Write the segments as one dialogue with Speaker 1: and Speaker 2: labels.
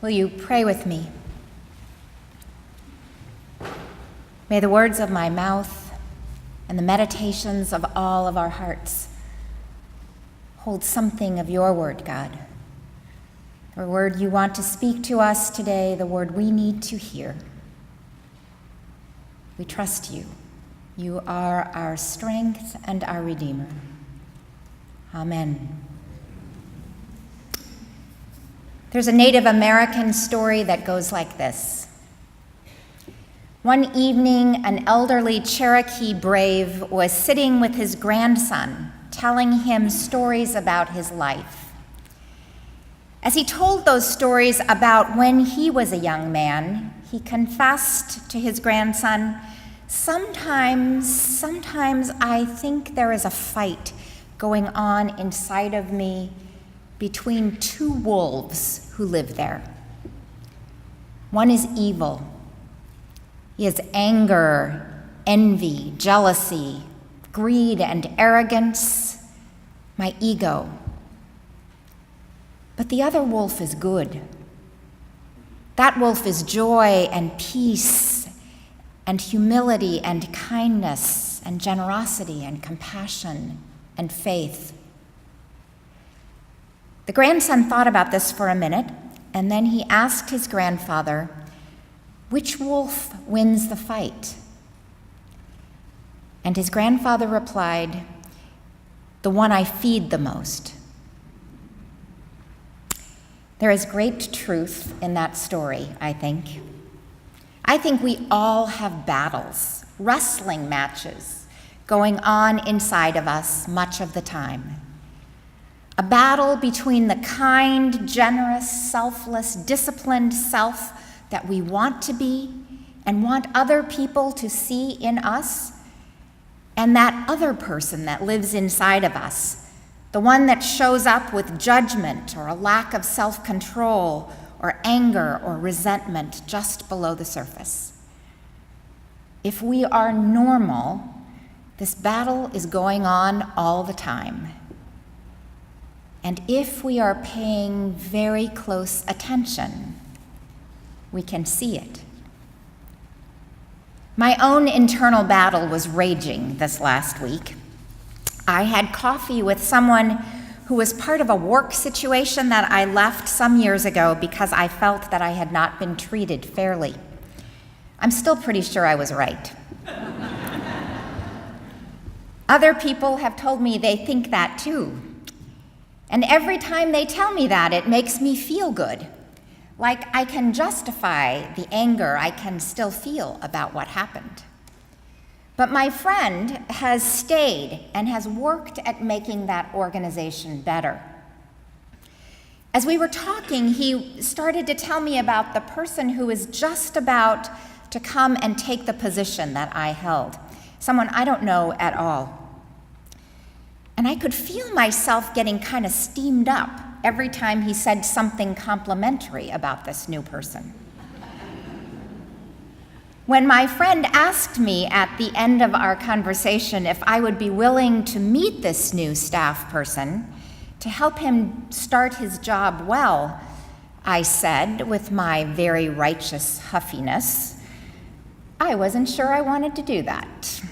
Speaker 1: Will you pray with me? May the words of my mouth and the meditations of all of our hearts hold something of your word, God. The word you want to speak to us today, the word we need to hear. We trust you. You are our strength and our Redeemer. Amen. There's a Native American story that goes like this. One evening, an elderly Cherokee brave was sitting with his grandson, telling him stories about his life. As he told those stories about when he was a young man, he confessed to his grandson, Sometimes I think there is a fight going on inside of me between two wolves who live there. One is evil. He has anger, envy, jealousy, greed, and arrogance, my ego. But the other wolf is good. That wolf is joy and peace and humility and kindness and generosity and compassion and faith. The grandson thought about this for a minute, and then he asked his grandfather, which wolf wins the fight? And his grandfather replied, the one I feed the most. There is great truth in that story, I think. I think we all have battles, wrestling matches, going on inside of us much of the time. A battle between the kind, generous, selfless, disciplined self that we want to be and want other people to see in us, and that other person that lives inside of us, the one that shows up with judgment or a lack of self-control or anger or resentment just below the surface. If we are normal, this battle is going on all the time. And if we are paying very close attention, we can see it. My own internal battle was raging this last week. I had coffee with someone who was part of a work situation that I left some years ago because I felt that I had not been treated fairly. I'm still pretty sure I was right. Other people have told me they think that too. And every time they tell me that, it makes me feel good. Like I can justify the anger I can still feel about what happened. But my friend has stayed and has worked at making that organization better. As we were talking, he started to tell me about the person who was just about to come and take the position that I held, someone I don't know at all. And I could feel myself getting kind of steamed up every time he said something complimentary about this new person. When my friend asked me at the end of our conversation if I would be willing to meet this new staff person to help him start his job well, I said, with my very righteous huffiness, I wasn't sure I wanted to do that.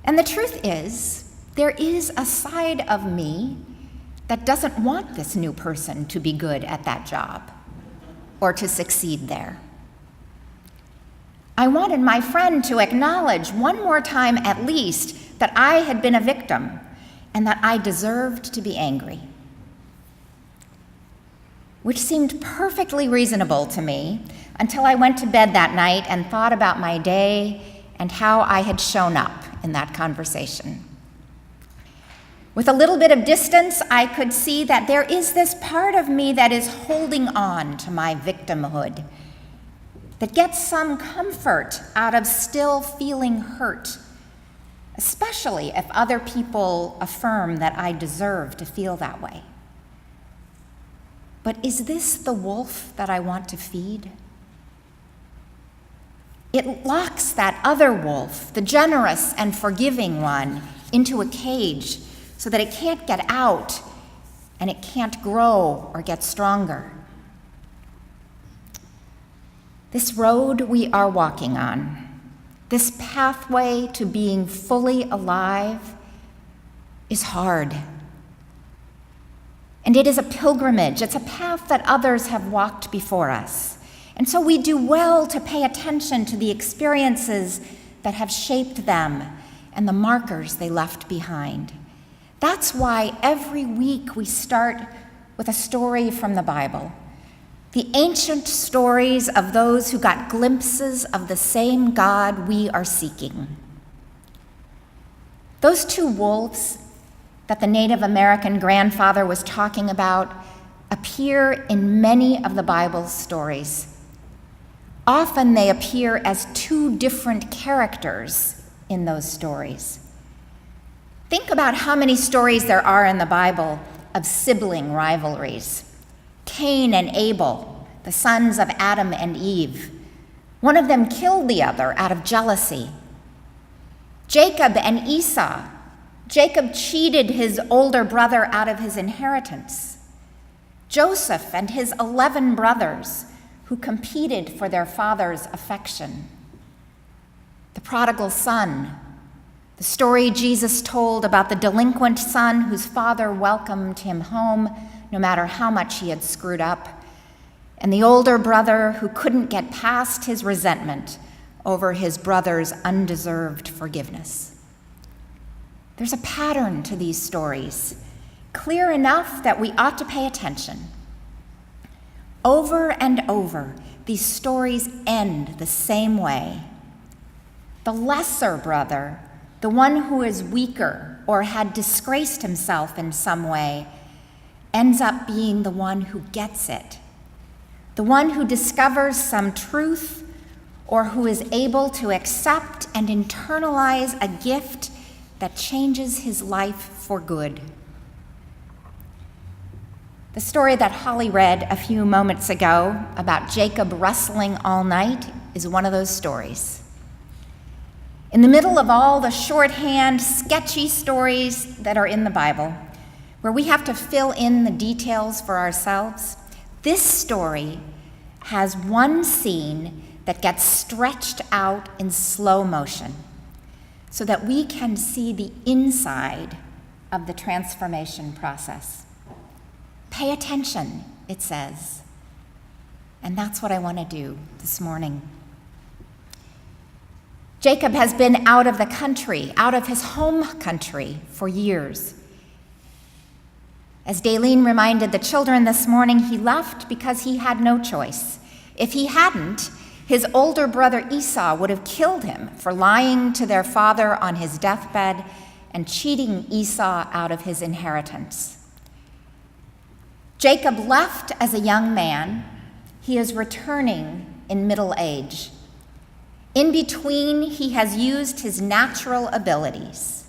Speaker 1: And the truth is, there is a side of me that doesn't want this new person to be good at that job or to succeed there. I wanted my friend to acknowledge one more time at least that I had been a victim and that I deserved to be angry, which seemed perfectly reasonable to me until I went to bed that night and thought about my day and how I had shown up in that conversation. With a little bit of distance, I could see that there is this part of me that is holding on to my victimhood, that gets some comfort out of still feeling hurt, especially if other people affirm that I deserve to feel that way. But is this the wolf that I want to feed? It locks that other wolf, the generous and forgiving one, into a cage so that it can't get out and it can't grow or get stronger. This road we are walking on, this pathway to being fully alive, is hard. And it is a pilgrimage. It's a path that others have walked before us. And so we do well to pay attention to the experiences that have shaped them and the markers they left behind. That's why every week we start with a story from the Bible. The ancient stories of those who got glimpses of the same God we are seeking. Those two wolves that the Native American grandfather was talking about appear in many of the Bible's stories. Often they appear as two different characters in those stories. Think about how many stories there are in the Bible of sibling rivalries. Cain and Abel, the sons of Adam and Eve. One of them killed the other out of jealousy. Jacob and Esau. Jacob cheated his older brother out of his inheritance. Joseph and his 11 brothers who competed for their father's affection. The prodigal son, the story Jesus told about the delinquent son whose father welcomed him home no matter how much he had screwed up, and the older brother who couldn't get past his resentment over his brother's undeserved forgiveness. There's a pattern to these stories, clear enough that we ought to pay attention. Over and over, these stories end the same way. The lesser brother, the one who is weaker or had disgraced himself in some way, ends up being the one who gets it, the one who discovers some truth or who is able to accept and internalize a gift that changes his life for good. The story that Holly read a few moments ago about Jacob wrestling all night is one of those stories. In the middle of all the shorthand, sketchy stories that are in the Bible, where we have to fill in the details for ourselves, this story has one scene that gets stretched out in slow motion, so that we can see the inside of the transformation process. Pay attention, it says. And that's what I want to do this morning. Jacob has been out of the country, out of his home country for years. As Daleen reminded the children this morning, he left because he had no choice. If he hadn't, his older brother Esau would have killed him for lying to their father on his deathbed and cheating Esau out of his inheritance. Jacob left as a young man. He is returning in middle age. In between, he has used his natural abilities,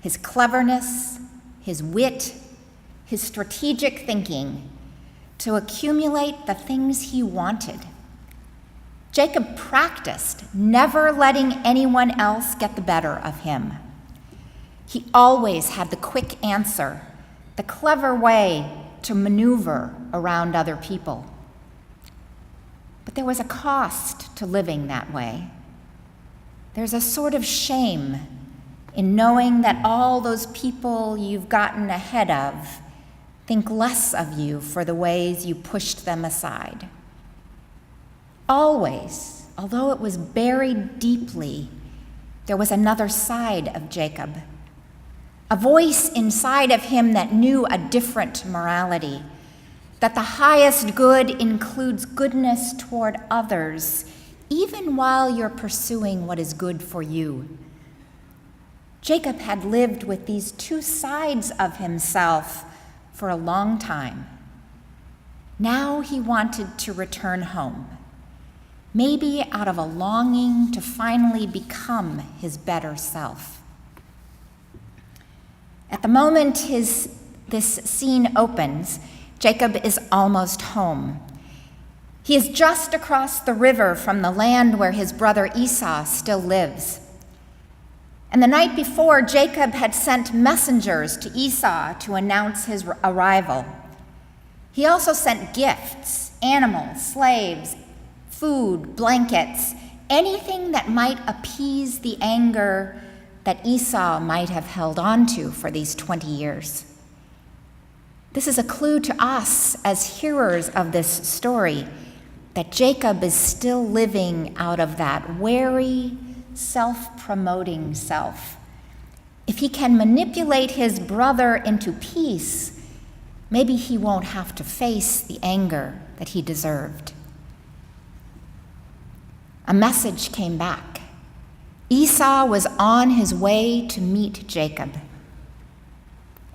Speaker 1: his cleverness, his wit, his strategic thinking to accumulate the things he wanted. Jacob practiced never letting anyone else get the better of him. He always had the quick answer, the clever way to maneuver around other people. But there was a cost to living that way. There's a sort of shame in knowing that all those people you've gotten ahead of think less of you for the ways you pushed them aside. Always, although it was buried deeply, there was another side of Jacob, a voice inside of him that knew a different morality, that the highest good includes goodness toward others, even while you're pursuing what is good for you. Jacob had lived with these two sides of himself for a long time. Now he wanted to return home, maybe out of a longing to finally become his better self. At the moment this scene opens, Jacob is almost home. He is just across the river from the land where his brother Esau still lives. And the night before, Jacob had sent messengers to Esau to announce his arrival. He also sent gifts, animals, slaves, food, blankets, anything that might appease the anger that Esau might have held on to for these 20 years. This is a clue to us as hearers of this story that Jacob is still living out of that wary, self-promoting self. If he can manipulate his brother into peace, maybe he won't have to face the anger that he deserved. A message came back. Esau was on his way to meet Jacob,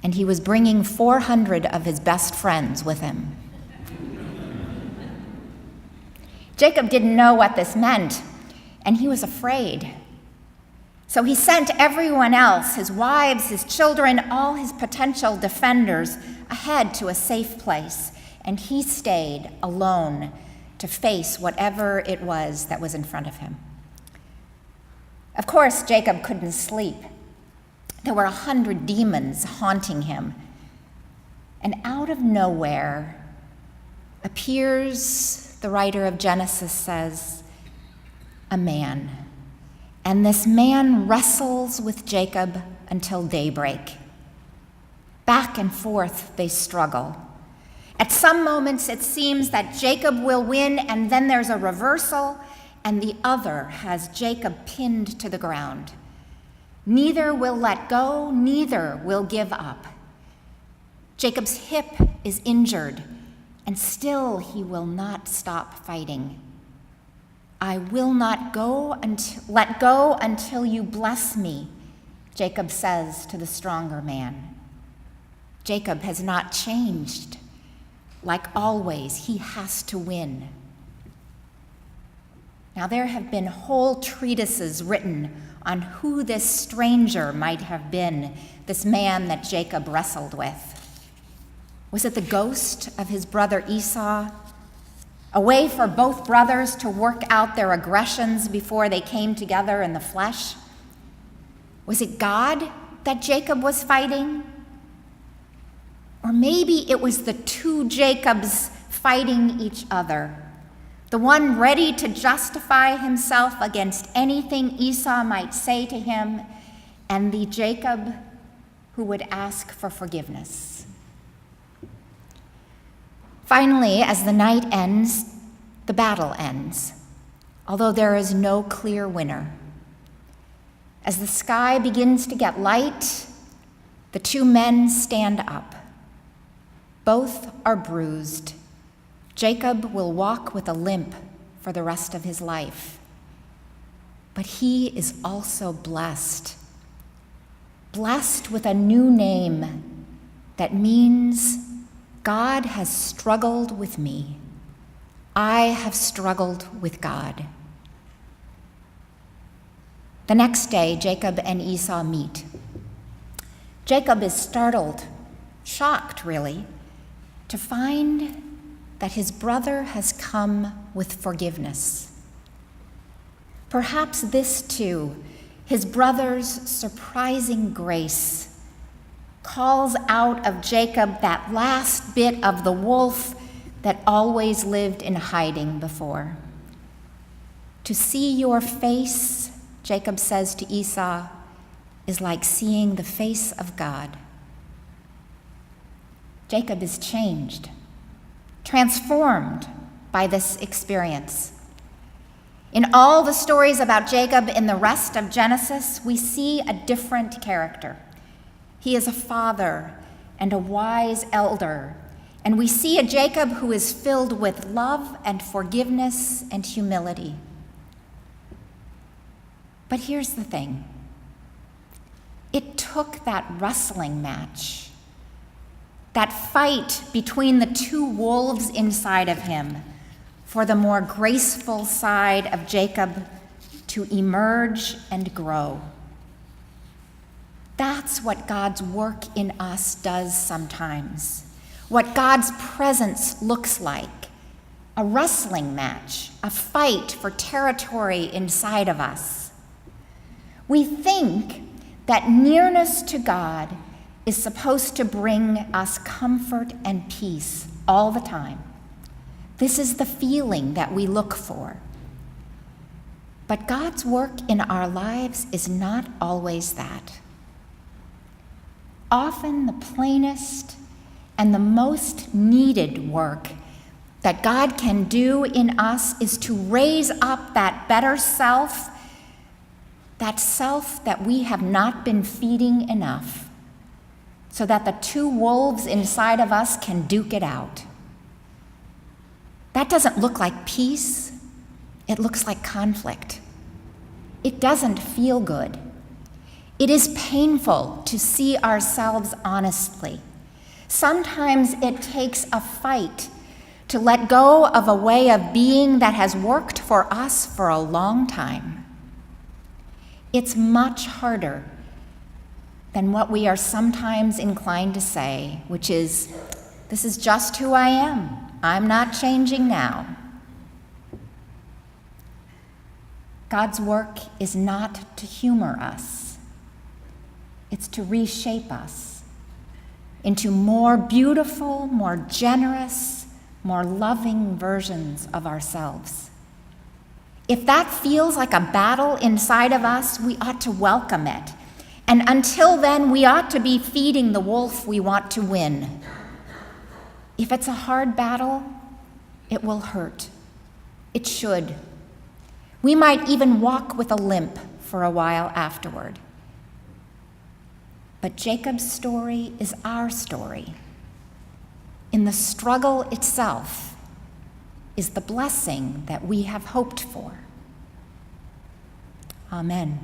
Speaker 1: and he was bringing 400 of his best friends with him. Jacob didn't know what this meant, and he was afraid. So he sent everyone else, his wives, his children, all his potential defenders, ahead to a safe place, and he stayed alone to face whatever it was that was in front of him. Of course, Jacob couldn't sleep. There were 100 demons haunting him. And out of nowhere appears, the writer of Genesis says, a man. And this man wrestles with Jacob until daybreak. Back and forth they struggle. At some moments it seems that Jacob will win, and then there's a reversal, and the other has Jacob pinned to the ground. Neither will let go, neither will give up. Jacob's hip is injured, and still he will not stop fighting. I will not let go until you bless me, Jacob says to the stronger man. Jacob has not changed. Like always, he has to win. Now, there have been whole treatises written on who this stranger might have been, this man that Jacob wrestled with. Was it the ghost of his brother Esau? A way for both brothers to work out their aggressions before they came together in the flesh? Was it God that Jacob was fighting? Or maybe it was the two Jacobs fighting each other, the one ready to justify himself against anything Esau might say to him, and the Jacob who would ask for forgiveness. Finally, as the night ends, the battle ends, although there is no clear winner. As the sky begins to get light, the two men stand up. Both are bruised. Jacob will walk with a limp for the rest of his life. But he is also blessed. Blessed with a new name that means God has struggled with me. I have struggled with God. The next day, Jacob and Esau meet. Jacob is startled, shocked really, to find that his brother has come with forgiveness. Perhaps this too, his brother's surprising grace, calls out of Jacob that last bit of the wolf that always lived in hiding before. To see your face, Jacob says to Esau, is like seeing the face of God. Jacob is changed, transformed by this experience. In all the stories about Jacob in the rest of Genesis, we see a different character. He is a father and a wise elder, and we see a Jacob who is filled with love and forgiveness and humility. But here's the thing. It took that wrestling match, that fight between the two wolves inside of him, for the more graceful side of Jacob to emerge and grow. That's what God's work in us does sometimes, what God's presence looks like, a wrestling match, a fight for territory inside of us. We think that nearness to God is supposed to bring us comfort and peace all the time, This is the feeling that we look for. But God's work in our lives is not always that. Often the plainest and the most needed work that God can do in us is to raise up that better self, that self that we have not been feeding enough, so that the two wolves inside of us can duke it out. That doesn't look like peace. It looks like conflict. It doesn't feel good. It is painful to see ourselves honestly. Sometimes it takes a fight to let go of a way of being that has worked for us for a long time. It's much harder than what we are sometimes inclined to say, which is, this is just who I am. I'm not changing now. God's work is not to humor us. It's to reshape us into more beautiful, more generous, more loving versions of ourselves. If that feels like a battle inside of us, we ought to welcome it. And until then, we ought to be feeding the wolf we want to win. If it's a hard battle, it will hurt. It should. We might even walk with a limp for a while afterward. But Jacob's story is our story. In the struggle itself is the blessing that we have hoped for. Amen.